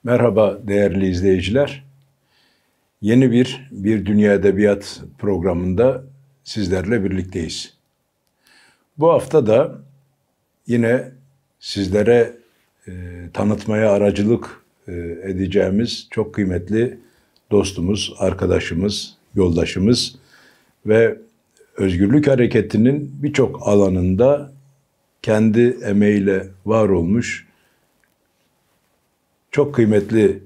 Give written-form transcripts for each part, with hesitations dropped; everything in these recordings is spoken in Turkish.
Merhaba değerli izleyiciler. Yeni bir Dünya Edebiyat programında sizlerle birlikteyiz. Bu hafta da yine sizlere tanıtmaya aracılık edeceğimiz çok kıymetli dostumuz, arkadaşımız, yoldaşımız ve özgürlük hareketinin birçok alanında kendi emeğiyle var olmuş çok kıymetli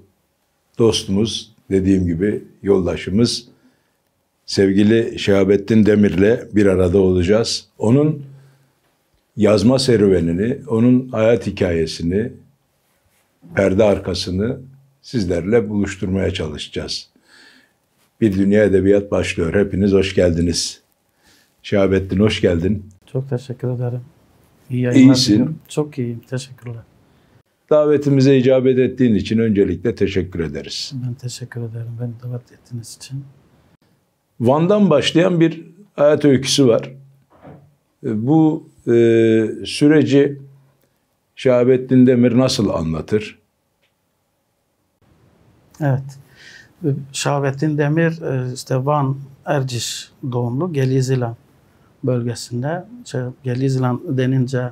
dostumuz, dediğim gibi yoldaşımız sevgili Şehabettin Demir'le bir arada olacağız. Onun yazma serüvenini, onun hayat hikayesini, perde arkasını sizlerle buluşturmaya çalışacağız. Bir Dünya Edebiyat başlıyor. Hepiniz hoş geldiniz. Şehabettin hoş geldin. Çok teşekkür ederim. İyi yayınlar İyisin. diliyorum. Çok iyiyim. Teşekkürler. Davetimize icabet ettiğin için öncelikle teşekkür ederiz. Ben teşekkür ederim. Beni davet ettiğiniz için. Van'dan başlayan bir hayat öyküsü var. Bu süreci Şehabettin Demir nasıl anlatır? Evet. Şehabettin Demir işte Van Erciş doğumlu, Gelizilan bölgesinde. Gelizilan denince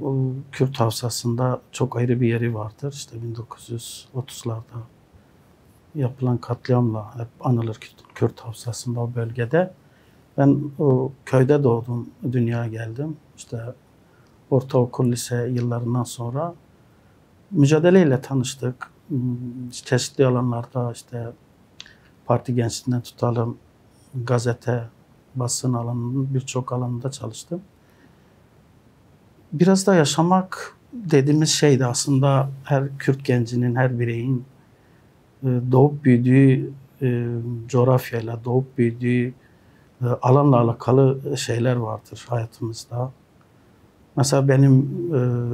o Kürt Havzası'nda çok ayrı bir yeri vardır. İşte 1930'larda yapılan katliamla hep anılır Kürt Havzası'nda, o bölgede. Ben o köyde doğdum, dünyaya geldim. İşte ortaokul, lise yıllarından sonra mücadeleyle tanıştık. Çeşitli alanlarda işte parti gençliğinden tutalım, gazete, basın alanının birçok alanında çalıştım. Biraz da yaşamak dediğimiz şey de aslında her Kürt gencinin, her bireyin doğup büyüdüğü coğrafyayla, doğup büyüdüğü alanla alakalı şeyler vardır hayatımızda. Mesela benim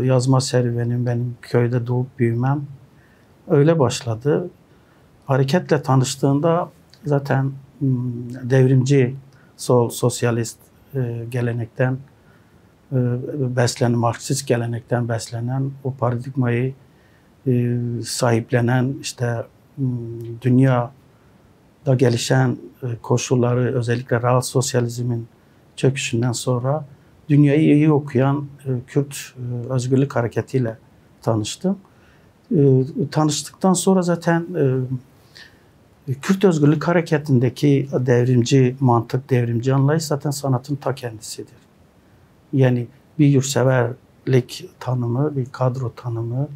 yazma serüvenim, benim köyde doğup büyümem öyle başladı. Hareketle tanıştığında zaten devrimci, sosyalist gelenekten beslenen, Marksist gelenekten beslenen, o paradigmayı sahiplenen, işte dünyada gelişen koşulları, özellikle real sosyalizmin çöküşünden sonra dünyayı iyi okuyan Kürt özgürlük hareketiyle tanıştım. Tanıştıktan sonra zaten Kürt özgürlük hareketindeki devrimci mantık, devrimci anlayış zaten sanatın ta kendisidir. Yani bir yurtseverlik tanımı, bir kadro tanımı,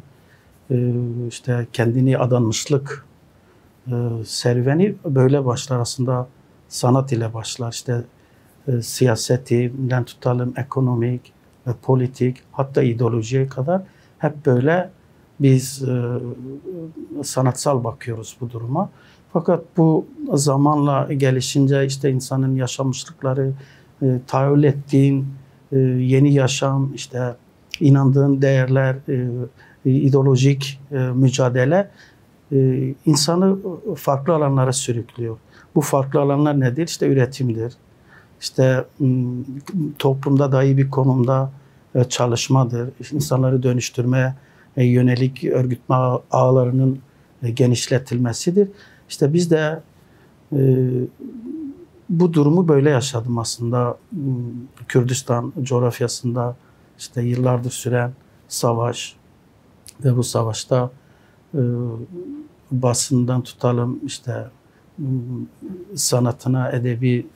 işte kendini adanmışlık serüveni böyle başlar. Aslında sanat ile başlar. İşte siyasetinden tutalım, ekonomik ve politik, hatta ideolojiye kadar hep böyle biz sanatsal bakıyoruz bu duruma. Fakat bu zamanla gelişince işte insanın yaşamışlıkları, tahayyül ettiğin yeni yaşam, işte inandığın değerler, ideolojik mücadele insanı farklı alanlara sürüklüyor. Bu farklı alanlar nedir? İşte üretimdir. İşte toplumda daha iyi bir konumda çalışmadır. İnsanları dönüştürmeye yönelik örgütme ağlarının genişletilmesidir. İşte biz de bu durumu böyle yaşadım aslında. Kürdistan coğrafyasında işte yıllardır süren savaş ve bu savaşta basından tutalım işte sanatına, edebi,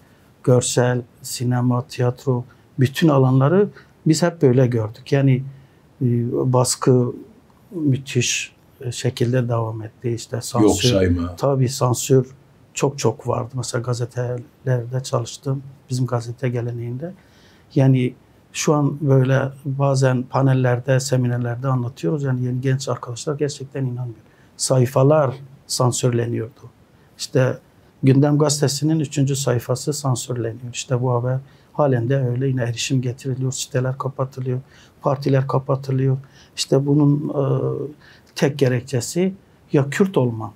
görsel, sinema, tiyatro, bütün alanları biz hep böyle gördük. Yani baskı müthiş şekilde devam etti. İşte sansür, Yok sayma. tabii sansür çok vardı. Mesela gazetelerde çalıştım, bizim gazete geleneğinde. Yani şu an böyle bazen panellerde, seminerlerde anlatıyoruz. Yani yeni genç arkadaşlar gerçekten inanmıyor. Sayfalar sansürleniyordu. İşte Gündem Gazetesi'nin 3. sayfası sansürleniyor. İşte bu haber halen de öyle. Yine erişim getiriliyor, siteler kapatılıyor, partiler kapatılıyor. İşte bunun tek gerekçesi ya Kürt olma.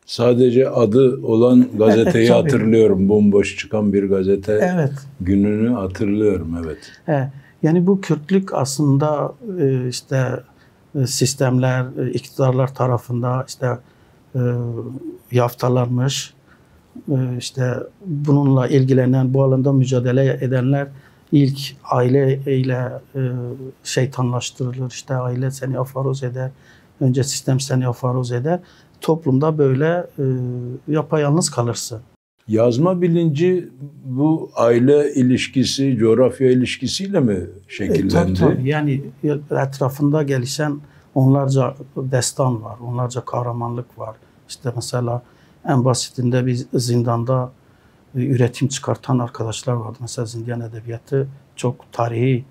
Sadece adı olan gazeteyi Tabii. hatırlıyorum. Bomboş çıkan bir gazete. Evet. Gününü hatırlıyorum, evet. Yani bu Kürtlük aslında işte sistemler, iktidarlar tarafında işte yaftalanmış, işte bununla ilgilenen, bu alanda mücadele edenler ilk aileyle şeytanlaştırılır. İşte aile seni afaroz eder, önce sistem seni afaroz eder. Toplumda böyle yapayalnız kalırsın. Yazma bilinci bu aile ilişkisi, coğrafya ilişkisiyle mi şekillendi? Tabii. Yani etrafında gelişen onlarca destan var, onlarca kahramanlık var. İşte mesela en basitinde bir zindanda üretim çıkartan arkadaşlar vardı. Mesela Zindan Edebiyatı çok tarihi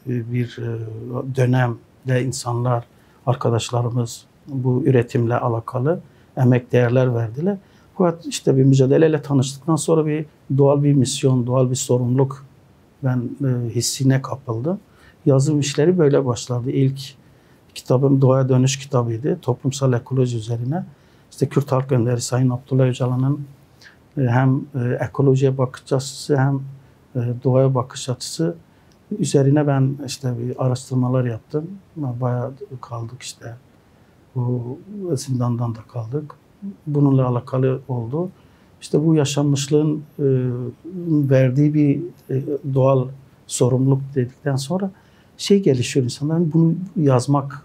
bir dönemde insanlar, arkadaşlarımız bu üretimle alakalı emek değerler verdiler. Fakat işte bir mücadeleyle tanıştıktan sonra bir doğal bir misyon, doğal bir sorumluluk ben hissine kapıldım. Yazım işleri böyle başladı. İlk kitabım Doğaya Dönüş kitabıydı. Toplumsal ekoloji üzerine. İşte Kürt Halk Önderi Sayın Abdullah Öcalan'ın hem ekolojiye bakış açısı hem doğaya bakış açısı üzerine ben işte bir araştırmalar yaptım. Bayağı kaldık işte. Bu zindandan da kaldık. Bununla alakalı oldu. İşte bu yaşanmışlığın verdiği bir doğal sorumluluk dedikten sonra şey gelişiyor insanların bunu yazmak,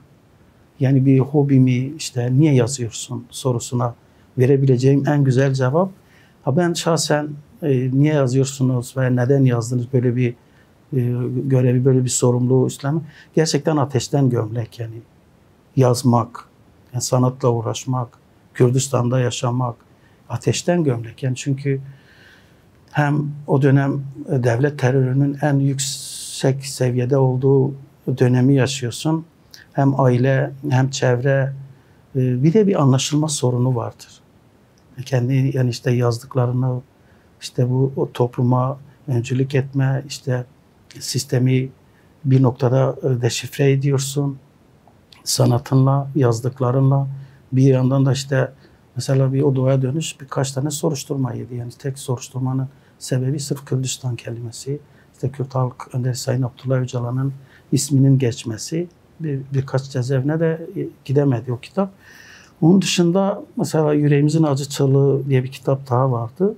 yani bir hobi mi, işte niye yazıyorsun sorusuna verebileceğim en güzel cevap, ben şahsen niye yazıyorsunuz ve neden yazdınız böyle bir görevi, böyle bir sorumluluğu üstlenmek, gerçekten ateşten gömlek, yani yazmak, yani sanatla uğraşmak, Kürdistan'da yaşamak, ateşten gömlek. Yani çünkü hem o dönem devlet terörünün en yüksek seviyede olduğu dönemi yaşıyorsun. Hem aile hem çevre, bir de bir anlaşılma sorunu vardır. Kendi yani işte yazdıklarını işte bu o topluma öncülük etme, işte sistemi bir noktada deşifre ediyorsun sanatınla, yazdıklarınla. Bir yandan da işte mesela bir o Doğaya Dönüş birkaç tane soruşturma yedi. Yani tek soruşturmanın sebebi sırf Kürdistan kelimesi. İşte Kürt Halk Önderi Sayın Abdullah Öcalan'ın isminin geçmesi. Birkaç cezaevine de gidemedi o kitap. Onun dışında mesela Yüreğimizin Acı Çığlığı diye bir kitap daha vardı.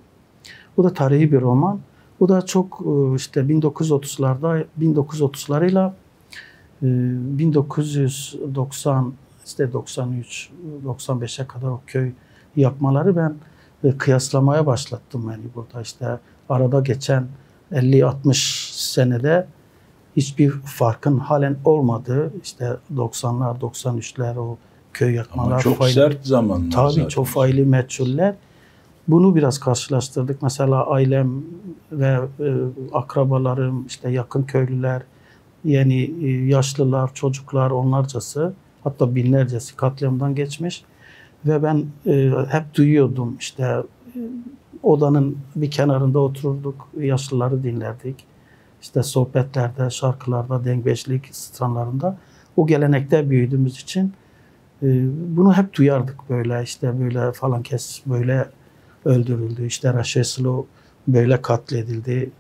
Bu da tarihi bir roman. Bu da çok işte 1930'larıyla 1990 işte 93 95'e kadar o köy yakmaları ben kıyaslamaya başlattım, yani burada işte arada geçen 50-60 senede hiçbir farkın halen olmadığı, işte 90'lar 93'ler o köy yakmalar. Ama çok sert zamanlar. Tabii zaten. çok faili meçhuller. Bunu biraz karşılaştırdık. Mesela ailem ve akrabalarım, işte yakın köylüler, yani yaşlılar, çocuklar onlarcası, hatta binlercesi katliamdan geçmiş. Ve ben hep duyuyordum, işte odanın bir kenarında otururduk, yaşlıları dinlerdik. İşte sohbetlerde, şarkılarda, denkbeşlik stranlarında o gelenekte büyüdüğümüz için bunu hep duyardık, böyle işte böyle falan kes böyle öldürüldü, işte Raşeslu böyle katledildi,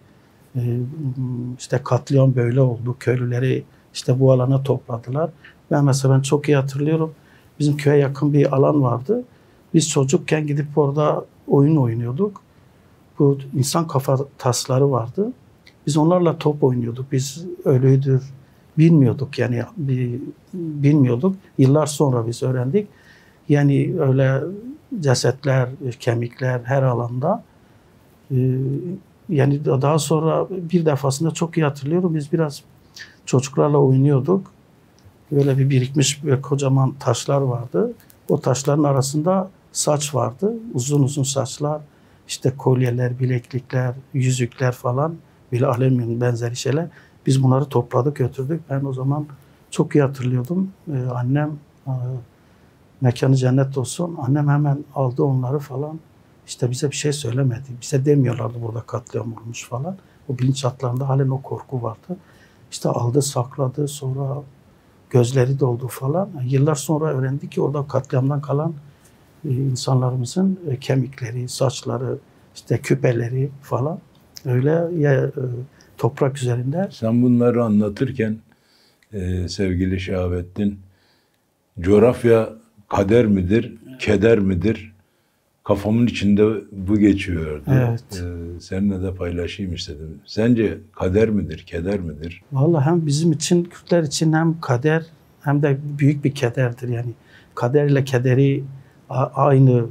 işte katliam böyle oldu, köylüleri işte bu alana topladılar. Ben çok iyi hatırlıyorum, bizim köye yakın bir alan vardı. Biz çocukken gidip orada oyun oynuyorduk. Bu insan kafa tasları vardı. Biz onlarla top oynuyorduk. Biz ölüydür bilmiyorduk, yani bilmiyorduk. Yıllar sonra biz öğrendik. Yani öyle cesetler, kemikler her alanda. Yani daha sonra bir defasında çok iyi hatırlıyorum. Biz biraz çocuklarla oynuyorduk. Böyle bir birikmiş böyle kocaman taşlar vardı. O taşların arasında saç vardı. Uzun uzun saçlar. İşte kolyeler, bileklikler, yüzükler falan. Böyle alüminyum benzeri şeyler. Biz bunları topladık, götürdük. Ben o zaman çok iyi hatırlıyordum. Annem, mekanı cennet olsun, annem hemen aldı onları falan. İşte bize bir şey söylemedi. Bize demiyorlardı burada katliam olmuş falan. O bilinçaltlarında halen o korku vardı. İşte aldı, sakladı, sonra gözleri doldu falan. Yıllar sonra öğrendik ki orada katliamdan kalan insanlarımızın kemikleri, saçları, işte küpeleri falan öyle toprak üzerinde. Sen bunları anlatırken sevgili Şahabettin. Coğrafya kader midir, keder midir? Kafamın içinde bu geçiyordu. Evet. Seninle de paylaşayım istedim. Sence kader midir, keder midir? Vallahi hem bizim için, Kürtler için hem kader hem de büyük bir kederdir. Yani kader ile kederi aynı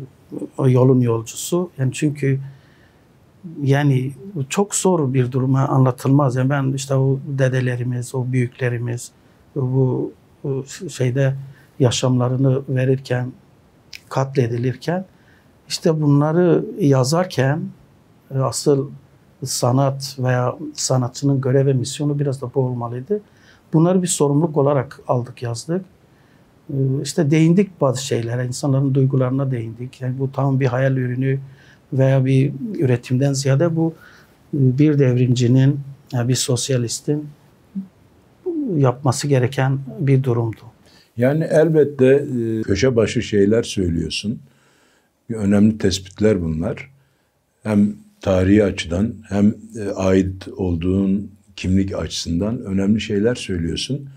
yolun yolcusu. Yani çünkü yani çok zor bir duruma anlatılmaz. Yani ben işte o dedelerimiz, o büyüklerimiz bu şeyde yaşamlarını verirken, katledilirken işte bunları yazarken asıl sanat veya sanatçının görev ve misyonu biraz da bu olmalıydı. Bunları bir sorumluluk olarak aldık, yazdık. İşte değindik bazı şeylere, insanların duygularına değindik. Yani bu tam bir hayal ürünü veya bir üretimden ziyade bu bir devrimcinin, yani bir sosyalistin yapması gereken bir durumdu. Yani elbette köşe başı şeyler söylüyorsun. Önemli tespitler bunlar. Hem tarihi açıdan hem ait olduğun kimlik açısından önemli şeyler söylüyorsun.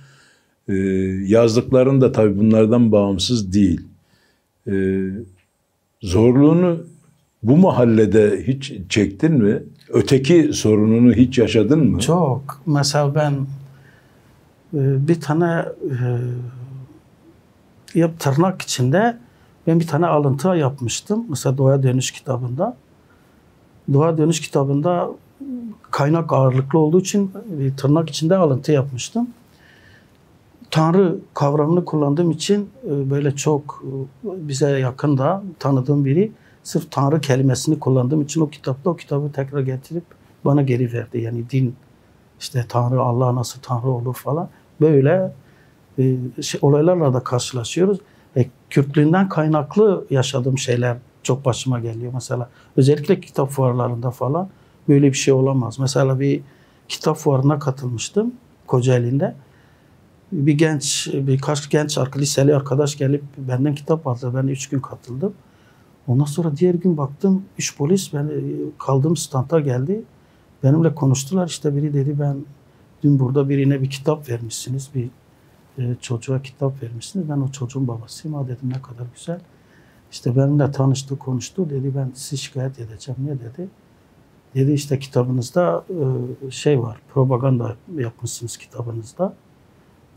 Yazdıkların da tabii bunlardan bağımsız değil. Zorluğunu bu mahallede hiç çektin mi? Öteki sorununu hiç yaşadın mı? Çok. Mesela ben bir tane tırnak içinde ben bir tane alıntı yapmıştım. Mesela Doğaya Dönüş kitabında. Doğaya Dönüş kitabında kaynak ağırlıklı olduğu için bir tırnak içinde alıntı yapmıştım. Tanrı kavramını kullandığım için böyle çok bize yakın da tanıdığım biri sırf Tanrı kelimesini kullandığım için o kitabı tekrar getirip bana geri verdi. Yani din, işte Tanrı, Allah nasıl Tanrı olur falan. Böyle olaylarla da karşılaşıyoruz. Kürtlüğünden kaynaklı yaşadığım şeyler çok başıma geliyor. Mesela özellikle kitap fuarlarında falan böyle bir şey olamaz. Mesela bir kitap fuarına katılmıştım Kocaeli'nde. Birkaç genç liseli arkadaş gelip benden kitap aldı. Ben 3 gün katıldım. Ondan sonra diğer gün baktım 3 polis kaldığım standa geldi. Benimle konuştular. İşte biri dedi ben dün burada birine bir kitap vermişsiniz. Bir çocuğa kitap vermişsiniz. Ben o çocuğun babasıyım. Ha dedim ne kadar güzel. İşte benimle tanıştı, konuştu. Dedi ben sizi şikayet edeceğim. Niye dedi? Dedi işte kitabınızda şey var. Propaganda yapmışsınız kitabınızda.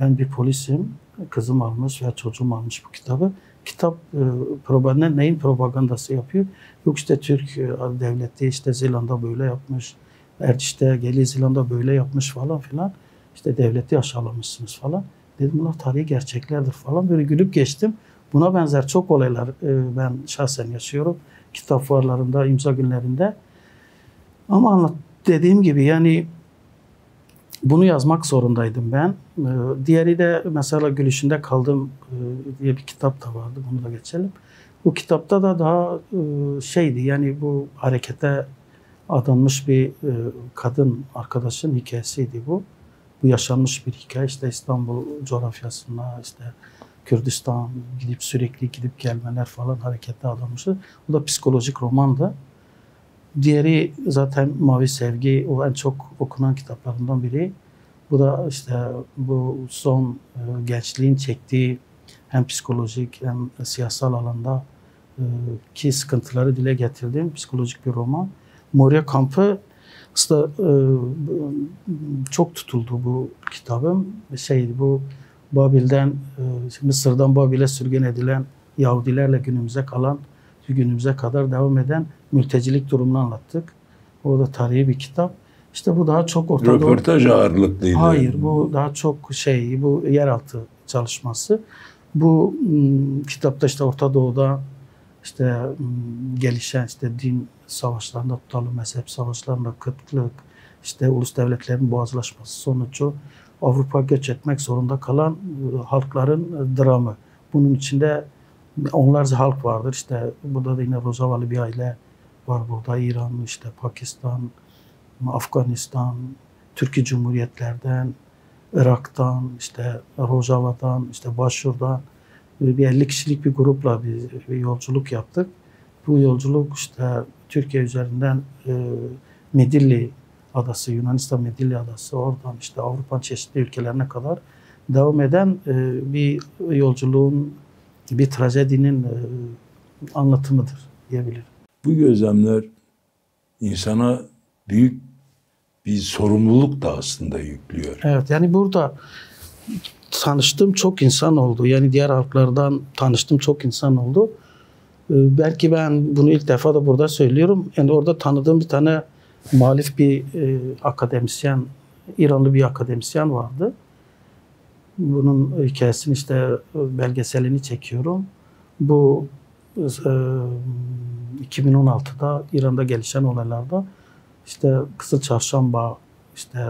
Ben bir polisim. Kızım almış veya çocuğum almış bu kitabı. Kitap neyin propagandası yapıyor? Yok işte Türk devleti işte Zelanda böyle yapmış. İşte Yeni Zelanda böyle yapmış falan filan. İşte devleti aşağılamışsınız falan. Dedim bunlar tarihi gerçeklerdir falan. Böyle gülüp geçtim. Buna benzer çok olaylar ben şahsen yaşıyorum. Kitap fuarlarında, imza günlerinde. Ama dediğim gibi yani bunu yazmak zorundaydım ben. Diğeri de mesela Gülüşünde Kaldım diye bir kitap da vardı. Bunu da geçelim. Bu kitapta da daha şeydi yani bu harekete adanmış bir kadın arkadaşın hikayesiydi bu. Bu yaşanmış bir hikaye. İşte İstanbul coğrafyasında işte Kürdistan sürekli gidip gelmeler falan harekete adanmıştı. Bu da psikolojik romandı. Diğeri zaten Mavi Sevgi, o en çok okunan kitaplarından biri. Bu da işte bu son gençliğin çektiği hem psikolojik hem siyasal alanda ki sıkıntıları dile getirdiğim psikolojik bir roman. Moria kampı aslında çok tutuldu bu kitabım. Bu Babil'den, Mısır'dan Babil'e sürgün edilen Yahudilerle günümüze kadar devam eden mültecilik durumunu anlattık. O da tarihi bir kitap. İşte bu daha çok Orta Doğu. Röportaj ağırlıklıydı. Hayır, bu daha çok bu yeraltı çalışması. Bu kitapta işte Orta Doğu'da işte gelişen işte din savaşlarında tutalım, mezhep savaşlarında kıtlık, işte ulus devletlerin boğazlaşması sonucu Avrupa göç etmek zorunda kalan halkların dramı. Bunun içinde onlarca halk vardır. İşte burada da yine Rojavalı bir aile var burada. İran, işte Pakistan, Afganistan, Türkiye Cumhuriyetlerden, Irak'tan, işte Rojava'dan, işte Başur'dan bir 50 kişilik bir grupla bir yolculuk yaptık. Bu yolculuk işte Türkiye üzerinden Midilli Adası, Yunanistan Midilli Adası, oradan işte Avrupa'nın çeşitli ülkelerine kadar devam eden bir yolculuğun, bir trajedinin anlatımıdır diyebilirim. Bu gözlemler insana büyük bir sorumluluk da aslında yüklüyor. Evet, yani burada tanıştığım çok insan oldu. Yani diğer halklardan tanıştığım çok insan oldu. Belki ben bunu ilk defa da burada söylüyorum. Yani orada tanıdığım bir tane muhalif bir akademisyen, İranlı bir akademisyen vardı. Bunun hikayesini işte belgeselini çekiyorum. Bu 2016'da İran'da gelişen olaylarda işte Kızıl Çarşamba, işte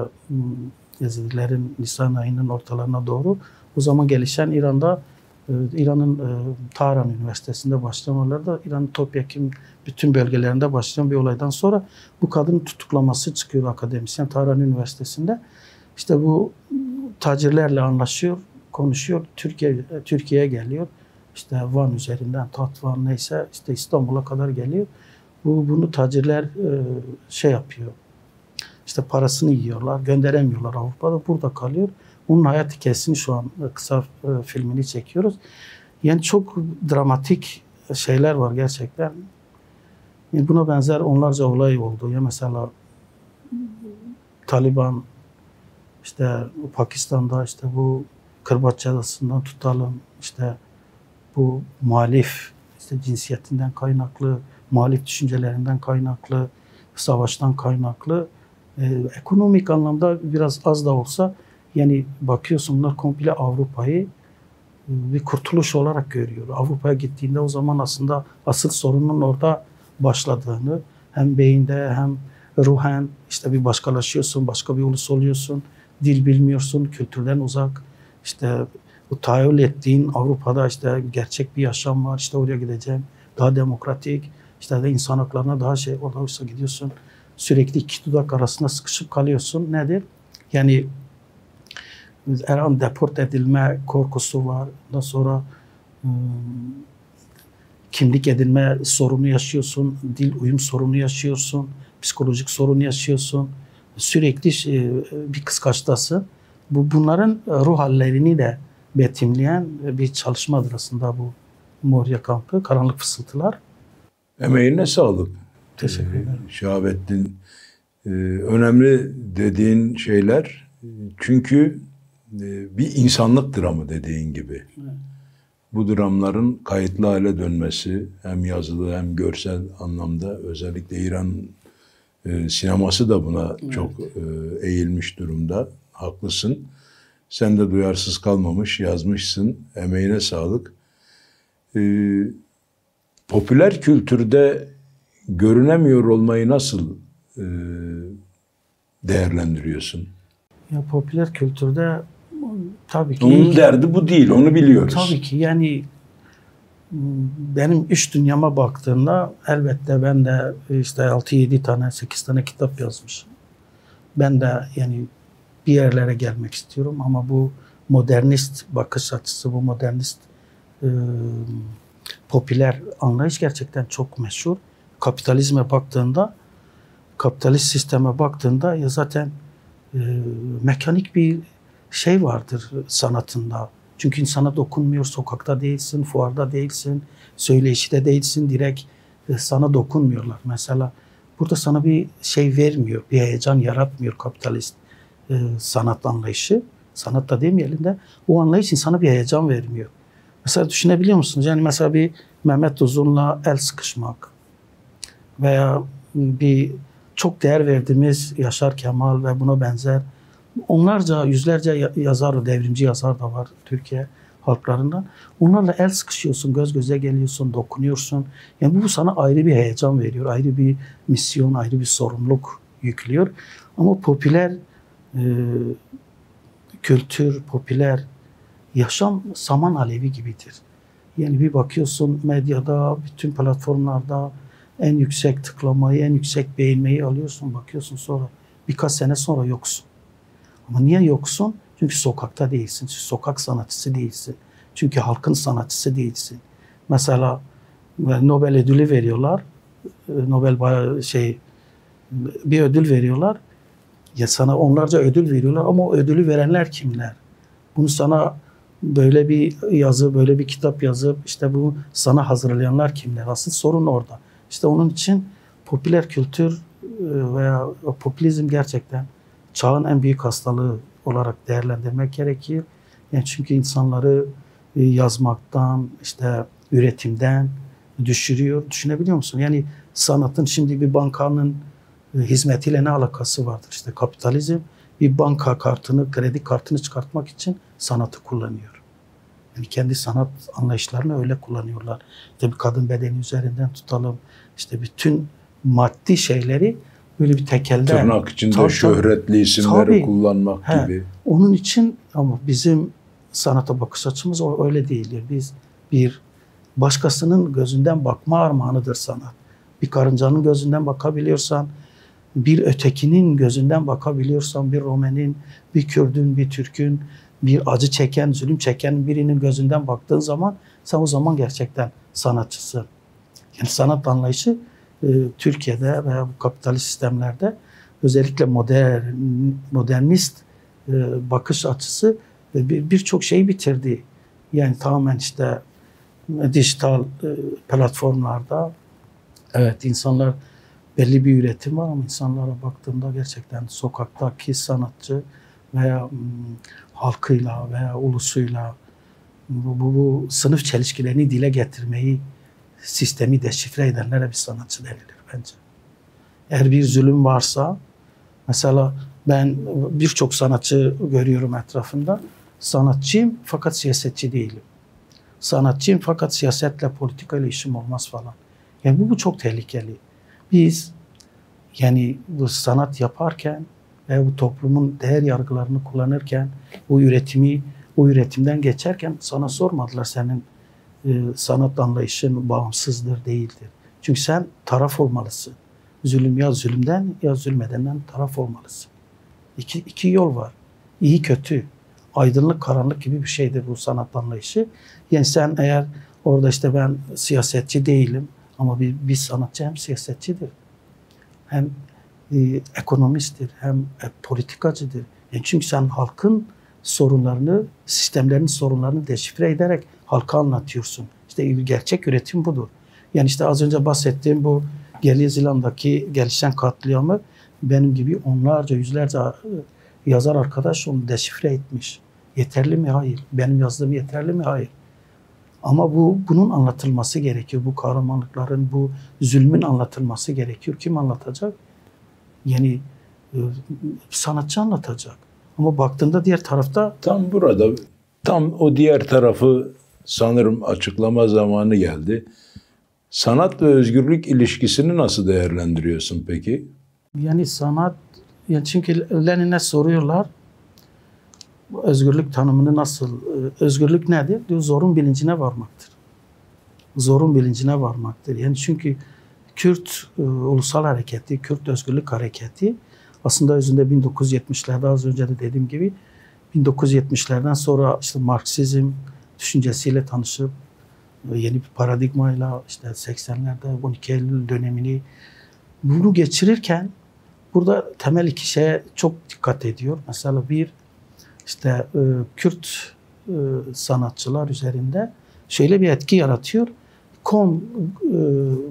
Yezidilerin Nisan ayının ortalarına doğru o zaman gelişen İran'ın Tahran Üniversitesi'nde başlayan olaylarda İran'ın topyekun bütün bölgelerinde başlayan bir olaydan sonra bu kadının tutuklaması çıkıyor akademisyen Tahran Üniversitesi'nde. İşte bu tacirlerle anlaşıyor, konuşuyor, Türkiye'ye geliyor. İşte Van üzerinden, Tatvan neyse işte İstanbul'a kadar geliyor. Bunu tacirler şey yapıyor. İşte parasını yiyorlar, gönderemiyorlar Avrupa'da. Burada kalıyor. Onun hayat hikayesini şu an kısa filmini çekiyoruz. Yani çok dramatik şeyler var gerçekten. Yani buna benzer onlarca olay oldu. Ya mesela Taliban işte Pakistan'da işte bu Kırbaç Adası'ndan tutalım işte bu muhalif işte cinsiyetinden kaynaklı, muhalif düşüncelerinden kaynaklı, savaştan kaynaklı ekonomik anlamda biraz az da olsa yani bakıyorsun bunlar komple Avrupa'yı bir kurtuluş olarak görüyor. Avrupa'ya gittiğinde o zaman aslında asıl sorunun orada başladığını hem beyinde hem ruhen işte bir başkalaşıyorsun, başka bir ulus oluyorsun, dil bilmiyorsun, kültürden uzak işte bu tahayyül ettiğin Avrupa'da işte gerçek bir yaşam var, işte oraya gideceğim, daha demokratik, işte de insan haklarına daha şey, orada gidiyorsun, sürekli iki dudak arasında sıkışıp kalıyorsun. Nedir? Yani her an deport edilme korkusu var. Ondan sonra kimlik edinme sorunu yaşıyorsun, dil uyum sorunu yaşıyorsun, psikolojik sorunu yaşıyorsun. Sürekli bir kıskaçtasın. Bunların ruh hallerini de betimleyen bir çalışmadır aslında bu Moria kampı, Karanlık Fısıltılar. Emeğine sağlık. Teşekkür ederim. Şahabettin, önemli dediğin şeyler çünkü bir insanlık dramı dediğin gibi. Evet. Bu dramların kayıtlı hale dönmesi hem yazılı hem görsel anlamda özellikle İran sineması da buna evet. Çok eğilmiş durumda. Haklısın. Sen de duyarsız kalmamış, yazmışsın. Emeğine sağlık. Popüler kültürde görünemiyor olmayı nasıl değerlendiriyorsun? Ya popüler kültürde tabii ki... Onun derdi bu değil, onu biliyoruz. Tabii ki yani benim iç dünyama baktığımda elbette ben de işte 6-7 tane, 8 tane kitap yazmışım. Ben de yani bir yerlere gelmek istiyorum ama bu modernist bakış açısı, bu modernist popüler anlayış gerçekten çok meşhur. Kapitalizme baktığında, kapitalist sisteme baktığında ya zaten mekanik bir şey vardır sanatında. Çünkü insana dokunmuyor, sokakta değilsin, fuarda değilsin, söyleşide değilsin, direkt sana dokunmuyorlar. Mesela burada sana bir şey vermiyor, bir heyecan yaratmıyor kapitalist sanat anlayışı. Sanat da demeyelim de o anlayış insana bir heyecan vermiyor. Mesela düşünebiliyor musunuz? Yani mesela bir Mehmet Uzun'la el sıkışmak veya bir çok değer verdiğimiz Yaşar Kemal ve buna benzer onlarca, yüzlerce yazar, devrimci yazar da var Türkiye halklarından. Onlarla el sıkışıyorsun, göz göze geliyorsun, dokunuyorsun. Yani bu sana ayrı bir heyecan veriyor, ayrı bir misyon, ayrı bir sorumluluk yüklüyor. Ama popüler kültür, popüler yaşam saman alevi gibidir. Yani bir bakıyorsun medyada, bütün platformlarda en yüksek tıklamayı, en yüksek beğenmeyi alıyorsun. Bakıyorsun sonra birkaç sene sonra yoksun. Ama niye yoksun? Çünkü sokakta değilsin. Çünkü sokak sanatçısı değilsin. Çünkü halkın sanatçısı değilsin. Mesela Nobel ödülü veriyorlar. Nobel bir ödül veriyorlar. Ya sana onlarca ödül veriyorlar ama o ödülü verenler kimler? Bunu sana böyle bir yazı, böyle bir kitap yazıp işte bu sana hazırlayanlar kimler? Asıl sorun orada. İşte onun için popüler kültür veya popülizm gerçekten çağın en büyük hastalığı olarak değerlendirmek gerekir. Yani çünkü insanları yazmaktan, işte üretimden düşürüyor. Düşünebiliyor musun? Yani sanatın şimdi bir bankanın hizmetiyle ne alakası vardır? İşte kapitalizm bir banka kartını, kredi kartını çıkartmak için sanatı kullanıyor. Yani kendi sanat anlayışlarını öyle kullanıyorlar. İşte bir kadın bedeni üzerinden tutalım. İşte bütün maddi şeyleri böyle bir tekelde. Tırnak içinde şöhretli isimleri kullanmak gibi. Onun için ama bizim sanata bakış açımız öyle değildir. Biz bir başkasının gözünden bakma armağanıdır sanat. Bir karıncanın gözünden bakabiliyorsan, bir ötekinin gözünden bakabiliyorsan, bir Romenin, bir Kürdün, bir Türk'ün, bir acı çeken, zulüm çeken birinin gözünden baktığın zaman sen o zaman gerçekten sanatçısın. Yani sanat anlayışı Türkiye'de veya bu kapitalist sistemlerde özellikle modernist bakış açısı birçok şeyi bitirdi. Yani tamamen işte dijital platformlarda evet insanlar belli bir üretim var ama insanlara baktığında gerçekten sokaktaki sanatçı veya halkıyla veya ulusuyla bu sınıf çelişkilerini dile getirmeyi, sistemi deşifre edenlere bir sanatçı denilir bence. Eğer bir zulüm varsa, mesela ben birçok sanatçı görüyorum etrafında, sanatçıyım fakat siyasetçi değilim. Sanatçıyım fakat siyasetle, politikayla işim olmaz falan. Yani bu çok tehlikeli. Biz yani bu sanat yaparken ve bu toplumun değer yargılarını kullanırken bu üretimden geçerken sana sormadılar senin sanat anlayışın bağımsızdır, değildir. Çünkü sen taraf olmalısın. Zulüm ya zulümden ya zulmedenden taraf olmalısın. İki yol var. İyi kötü, aydınlık karanlık gibi bir şeydir bu sanat anlayışı. Yani sen eğer orada işte ben siyasetçi değilim ama bir sanatçı hem siyasetçidir hem ekonomisttir hem politikacıdır. Yani çünkü sen halkın sorunlarını, sistemlerin sorunlarını deşifre ederek halka anlatıyorsun. İşte gerçek üretim budur. Yani işte az önce bahsettiğim bu Yeni Zelanda'daki gelişen katliamı benim gibi onlarca, yüzlerce yazar arkadaş onu deşifre etmiş. Yeterli mi? Hayır. Benim yazdığım yeterli mi? Hayır. Ama bunun anlatılması gerekiyor. Bu kahramanlıkların, bu zulmün anlatılması gerekiyor. Kim anlatacak? Yani sanatçı anlatacak. Ama baktığında diğer tarafta... Tam o diğer tarafı sanırım açıklama zamanı geldi. Sanat ve özgürlük ilişkisini nasıl değerlendiriyorsun peki? Yani sanat, yani çünkü Lenin'e soruyorlar, özgürlük tanımını nasıl, özgürlük nedir? Diyor, zorun bilincine varmaktır. Zorun bilincine varmaktır. Yani çünkü Kürt ulusal hareketi, Kürt özgürlük hareketi aslında özünde 1970'lerde az önce de dediğim gibi 1970'lerden sonra işte Marksizm düşüncesiyle tanışıp yeni bir paradigmayla işte 80'lerde 12 Eylül dönemini bunu geçirirken burada temel iki şeye çok dikkat ediyor. Mesela bir işte Kürt sanatçılar üzerinde şöyle bir etki yaratıyor.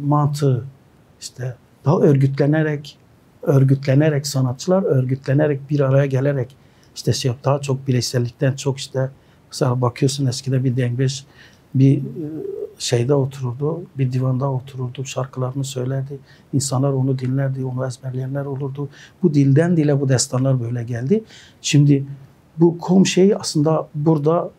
Mantığı işte daha örgütlenerek sanatçılar örgütlenerek bir araya gelerek işte daha çok bireysellikten çok işte mesela bakıyorsun eskiden bir dengbeş bir şeyde otururdu, bir divanda otururdu, şarkılarını söylerdi. İnsanlar onu dinlerdi, onu ezberleyenler olurdu. Bu dilden dile bu destanlar böyle geldi. Şimdi bu kom şeyi aslında burada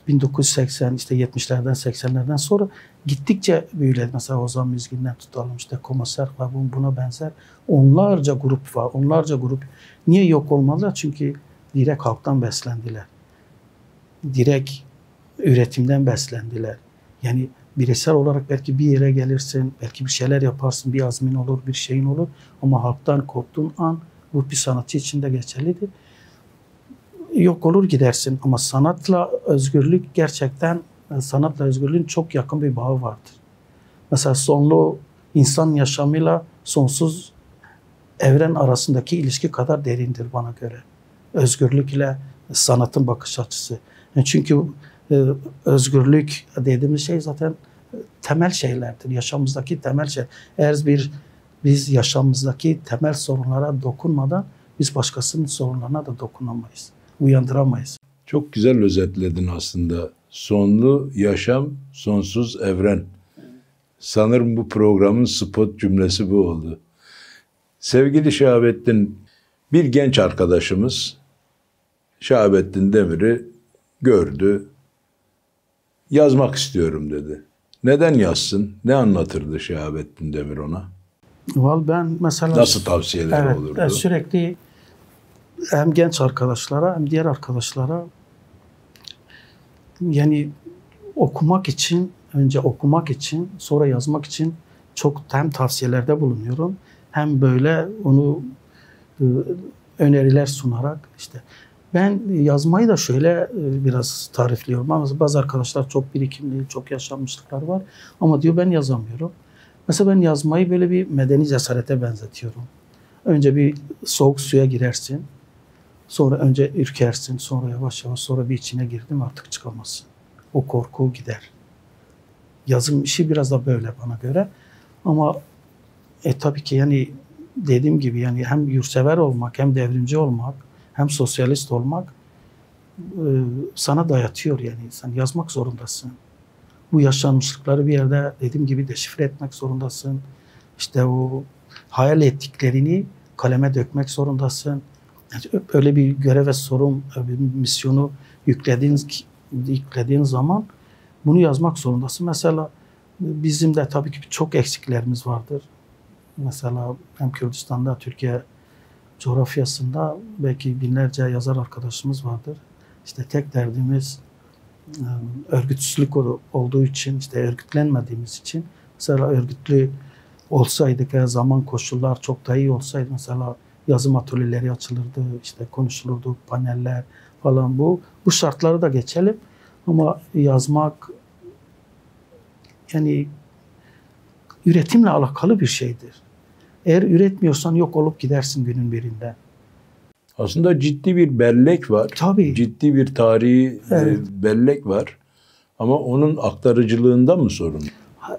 1980 işte 70'lerden 80'lerden sonra gittikçe böyle mesela Ozan Mizgin'den tutalım işte Komiser var buna benzer onlarca grup var. Onlarca grup niye yok olmadılar? Çünkü direkt halktan beslendiler. Direkt üretimden beslendiler. Yani bireysel olarak belki bir yere gelirsin, belki bir şeyler yaparsın, bir azmin olur, bir şeyin olur ama halktan koptuğun an bu bir sanatçı için de geçerlidir. Yok olur gidersin ama sanatla özgürlük gerçekten sanatla özgürlüğün çok yakın bir bağı vardır. Mesela sonlu insan yaşamıyla sonsuz evren arasındaki ilişki kadar derindir bana göre. Özgürlük ile sanatın bakış açısı. Yani çünkü özgürlük dediğimiz şey zaten temel şeylerdir. Yaşamımızdaki temel şey. Eğer biz yaşamımızdaki temel sorunlara dokunmadan biz başkasının sorunlarına da dokunamayız. Uyandıramayız. Çok güzel özetledin aslında. Sonlu yaşam, sonsuz evren. Sanırım bu programın spot cümlesi bu oldu. Sevgili Şahabettin, bir genç arkadaşımız Şahabettin Demir'i gördü. Yazmak istiyorum dedi. Neden yazsın? Ne anlatırdı Şahabettin Demir ona? Vallahi ben mesela... Nasıl tavsiyeler olurdu? Sürekli hem genç arkadaşlara hem diğer arkadaşlara yani önce okumak için sonra yazmak için çok hem tavsiyelerde bulunuyorum hem böyle onu öneriler sunarak işte ben yazmayı da şöyle biraz tarifliyorum ama bazı arkadaşlar çok birikimli, çok yaşanmışlıklar var ama diyor ben yazamıyorum. Mesela ben yazmayı böyle bir medeni cesarete benzetiyorum. Önce bir soğuk suya girersin. Sonra önce ürkersin, sonra yavaş yavaş sonra bir içine girdin artık çıkamazsın. O korku gider. Yazım işi biraz da böyle bana göre. Ama tabii ki yani dediğim gibi yani hem yurtsever olmak, hem devrimci olmak, hem sosyalist olmak sana dayatıyor yani. Sen yazmak zorundasın. Bu yaşanmışlıkları bir yerde dediğim gibi deşifre etmek zorundasın. İşte o hayal ettiklerini kaleme dökmek zorundasın. Öyle bir görev ve sorun, bir misyonu yüklediğin zaman bunu yazmak zorundasın. Mesela bizim de tabii ki çok eksiklerimiz vardır. Mesela hem Kürdistan'da, Türkiye coğrafyasında belki binlerce yazar arkadaşımız vardır. İşte tek derdimiz örgütsüzlük olduğu için, işte örgütlenmediğimiz için mesela örgütlü olsaydık ve zaman koşullar çok daha iyi olsaydı mesela yazım atölyeleri açılırdı, işte konuşulurdu, paneller falan bu şartları da geçelim ama yazmak yani üretimle alakalı bir şeydir. Eğer üretmiyorsan yok olup gidersin günün birinde. Aslında ciddi bir bellek var. Tabii. Ciddi bir tarihi bellek var. Ama onun aktarıcılığında mı sorun?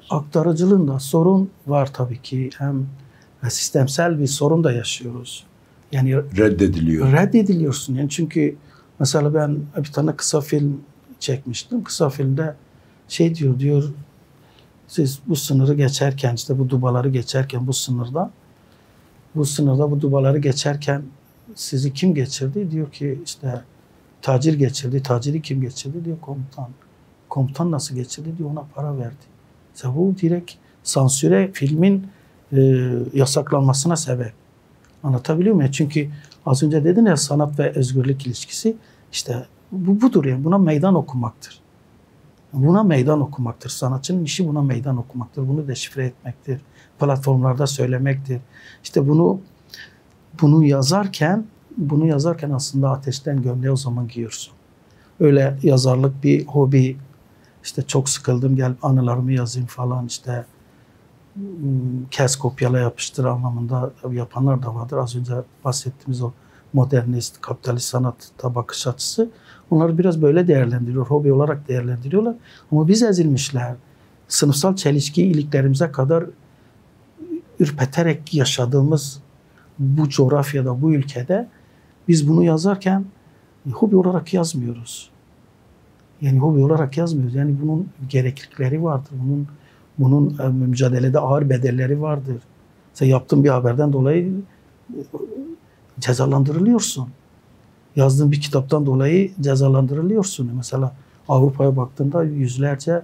Aktarıcılığında sorun var tabii ki. Hem sistemsel bir sorun da yaşıyoruz. Yani reddediliyorsun. Yani çünkü mesela ben bir tane kısa film çekmiştim. Kısa filmde şey diyor siz bu sınırı geçerken işte bu dubaları geçerken bu sınırda bu dubaları geçerken sizi kim geçirdi? Diyor ki işte tacir geçirdi. Taciri kim geçirdi? Diyor komutan. Komutan nasıl geçirdi? Diyor ona para verdi. İşte bu direkt sansüre, filmin yasaklanmasına sebep. Anlatabiliyor muyum? Çünkü az önce dedin ya sanat ve özgürlük ilişkisi işte budur yani buna meydan okumaktır. Buna meydan okumaktır. Sanatçının işi buna meydan okumaktır. Bunu deşifre etmektir. Platformlarda söylemektir. İşte bunu yazarken aslında ateşten gömleği o zaman giyiyorsun. Öyle yazarlık bir hobi. İşte çok sıkıldım gel anılarımı yazayım falan işte kes kopyala yapıştır anlamında yapanlar da vardır. Az önce bahsettiğimiz o modernist, kapitalist sanatta bakış açısı. Onları biraz böyle değerlendiriyor, hobi olarak değerlendiriyorlar. Ama biz ezilmişler. Sınıfsal çelişki iliklerimize kadar ürpeterek yaşadığımız bu coğrafyada, bu ülkede biz bunu yazarken hobi olarak yazmıyoruz. Yani hobi olarak yazmıyoruz. Yani bunun gereklilikleri vardır. Bunun mücadelede ağır bedelleri vardır. Sen yaptığın bir haberden dolayı cezalandırılıyorsun. Yazdığın bir kitaptan dolayı cezalandırılıyorsun. Mesela Avrupa'ya baktığında yüzlerce,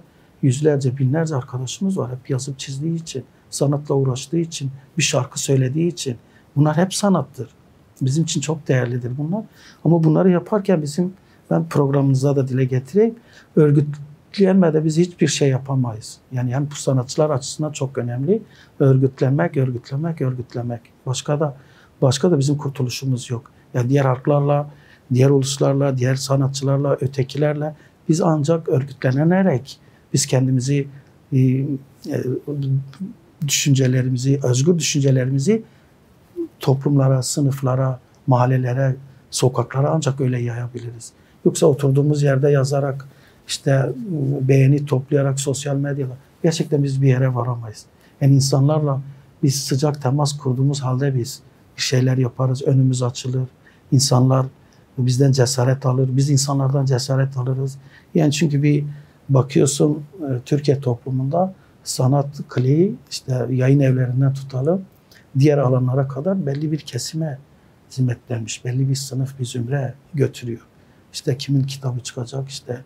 binlerce arkadaşımız var. Hep yazıp çizdiği için, sanatla uğraştığı için, bir şarkı söylediği için. Bunlar hep sanattır. Bizim için çok değerlidir bunlar. Ama bunları yaparken ben programımıza da dile getireyim. Örgütlenmede biz hiçbir şey yapamayız. Yani bu sanatçılar açısından çok önemli. Örgütlenmek. Başka da bizim kurtuluşumuz yok. Yani diğer halklarla, diğer uluslarla, diğer sanatçılarla, ötekilerle biz ancak örgütlenerek biz kendimizi düşüncelerimizi, özgür düşüncelerimizi toplumlara, sınıflara, mahallelere Sokaklara ancak öyle yayabiliriz. Yoksa oturduğumuz yerde yazarak, işte beğeni toplayarak sosyal medyada gerçekten biz bir yere varamayız. Yani insanlarla biz sıcak temas kurduğumuz halde biz bir şeyler yaparız, önümüz açılır. İnsanlar bizden cesaret alır, biz insanlardan cesaret alırız. Yani çünkü bir bakıyorsun Türkiye toplumunda sanat kliği işte yayın evlerinden tutalım diğer alanlara kadar belli bir kesime hizmetlenmiş, belli bir sınıf, bir zümre götürüyor. İşte kimin kitabı çıkacak, işte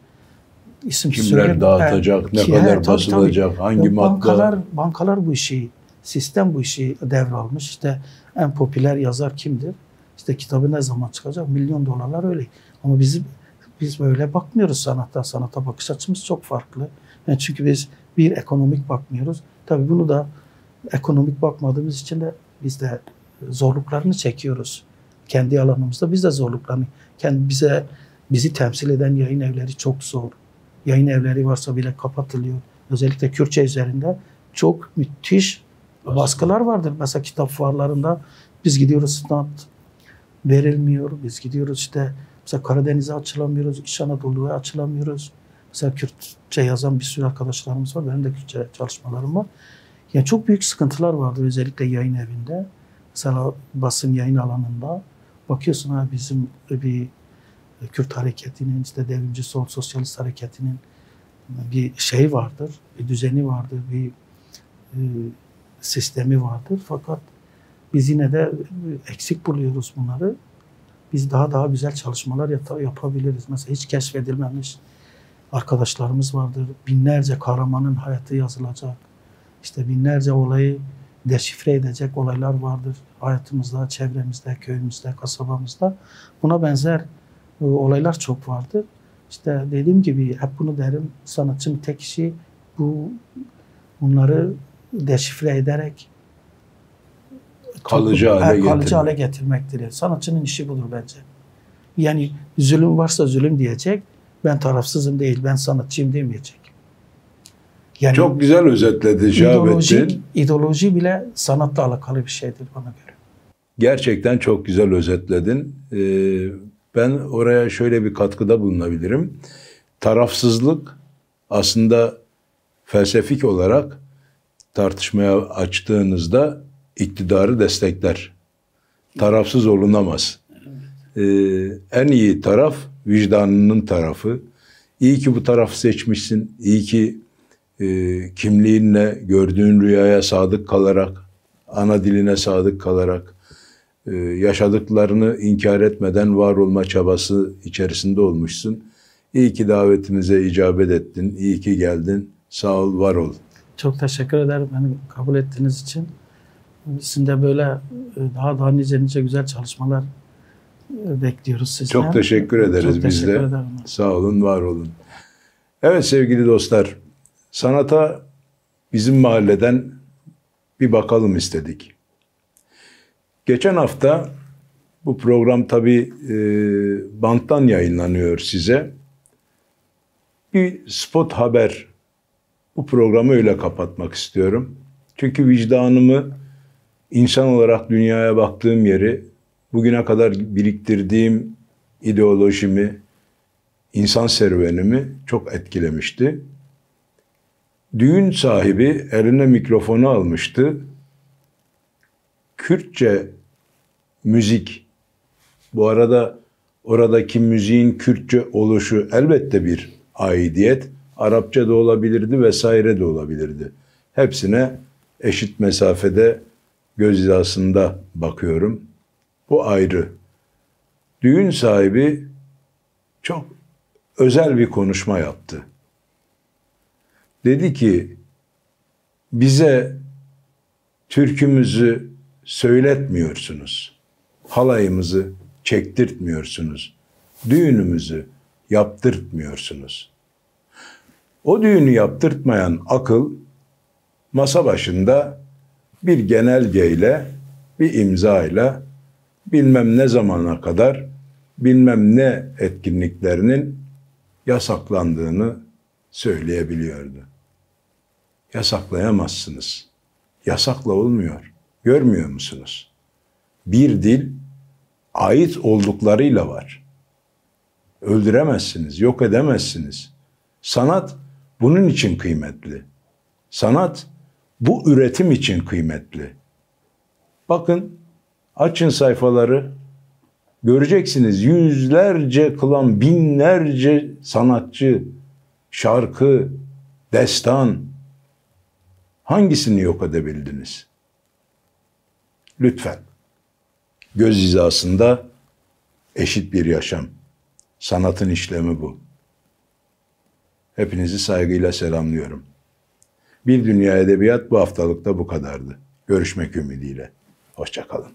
isim Kimler dağıtacak, ne kadar basılacak, hangi madde? Bankalar bu işi, sistem bu işi devralmış. İşte en popüler yazar kimdir? İşte kitabı ne zaman çıkacak? Milyon dolarlar öyle. Ama biz böyle bakmıyoruz sanata. Sanata bakış açımız çok farklı. Yani çünkü biz bir ekonomik bakmıyoruz. Tabii bunu da ekonomik bakmadığımız için de biz de zorluklarını çekiyoruz. Kendi alanımızda biz de zorluklarını. Bizi temsil eden yayın evleri çok zor. Yayın evleri varsa bile kapatılıyor. Özellikle Kürtçe üzerinde çok müthiş baskılar vardır. Mesela kitap fuarlarında biz gidiyoruz, stand verilmiyor. Biz gidiyoruz işte mesela Karadeniz'e açılamıyoruz, İç Anadolu'ya açılamıyoruz. Mesela Kürtçe yazan bir sürü arkadaşlarımız var. Benim de Kürtçe çalışmalarım var. Yani çok büyük sıkıntılar vardır özellikle yayın evinde. Mesela basın yayın alanında bakıyorsun ha bizim bir Kürt hareketinin, işte devrimci sol sosyalist hareketinin bir şey vardır, bir düzeni vardır, bir sistemi vardır. Fakat biz yine de eksik buluyoruz bunları. Biz daha güzel çalışmalar yapabiliriz. Mesela hiç keşfedilmemiş arkadaşlarımız vardır. Binlerce kahramanın hayatı yazılacak. İşte binlerce olayı deşifre edecek olaylar vardır. Hayatımızda, çevremizde, köyümüzde, kasabamızda. Buna benzer olaylar çok vardır. İşte dediğim gibi hep bunu derim. Sanatçının tek işi bunları deşifre ederek Kalıcı hale getirmektir. Sanatçının işi budur bence. Yani zulüm varsa zulüm diyecek. Ben tarafsızım değil, ben sanatçıyım demeyecek. Yani çok güzel özetledi Şahabettin. İdeoloji bile sanatla alakalı bir şeydir bana göre. Gerçekten çok güzel özetledin. Ben oraya şöyle bir katkıda bulunabilirim. Tarafsızlık aslında felsefik olarak tartışmaya açtığınızda iktidarı destekler. Tarafsız olunamaz. En iyi taraf vicdanının tarafı. İyi ki bu tarafı seçmişsin. İyi ki kimliğinle, gördüğün rüyaya sadık kalarak, ana diline sadık kalarak, yaşadıklarını inkar etmeden var olma çabası içerisinde olmuşsun. İyi ki davetimize icabet ettin. İyi ki geldin. Sağ ol, var ol. Çok teşekkür ederim beni kabul ettiğiniz için. Sizin de böyle daha nice güzel çalışmalar bekliyoruz sizden. Çok teşekkür ederiz çok biz de. ederim. Sağ olun, var olun. Evet sevgili dostlar, sanata bizim mahalleden bir bakalım istedik. Geçen hafta bu program tabii banttan yayınlanıyor size. Bir spot haber, bu programı öyle kapatmak istiyorum. Çünkü vicdanımı, insan olarak dünyaya baktığım yeri, bugüne kadar biriktirdiğim ideolojimi, insan serüvenimi çok etkilemişti. Düğün sahibi eline mikrofonu almıştı. Kürtçe müzik, bu arada oradaki müziğin Kürtçe oluşu elbette bir aidiyet. Arapça da olabilirdi vesaire de olabilirdi. Hepsine eşit mesafede göz hizasında bakıyorum. Bu ayrı. Düğün sahibi çok özel bir konuşma yaptı. Dedi ki, bize türkümüzü söyletmiyorsunuz. Halayımızı çektirtmiyorsunuz. Düğünümüzü yaptırtmıyorsunuz. O düğünü yaptırtmayan akıl masa başında bir genelgeyle, bir imzayla bilmem ne zamana kadar bilmem ne etkinliklerinin yasaklandığını söyleyebiliyordu. Yasaklayamazsınız. Yasakla olmuyor. Görmüyor musunuz? Bir dil ait olduklarıyla var. Öldüremezsiniz, yok edemezsiniz. Sanat bunun için kıymetli. Sanat bu üretim için kıymetli. Bakın, açın sayfaları, göreceksiniz yüzlerce kılan, binlerce sanatçı, şarkı, destan. Hangisini yok edebildiniz? Lütfen. Göz hizasında eşit bir yaşam. Sanatın işlemi bu. Hepinizi saygıyla selamlıyorum. Bir Dünya Edebiyat bu haftalıkta bu kadardı. Görüşmek ümidiyle. Hoşça kalın.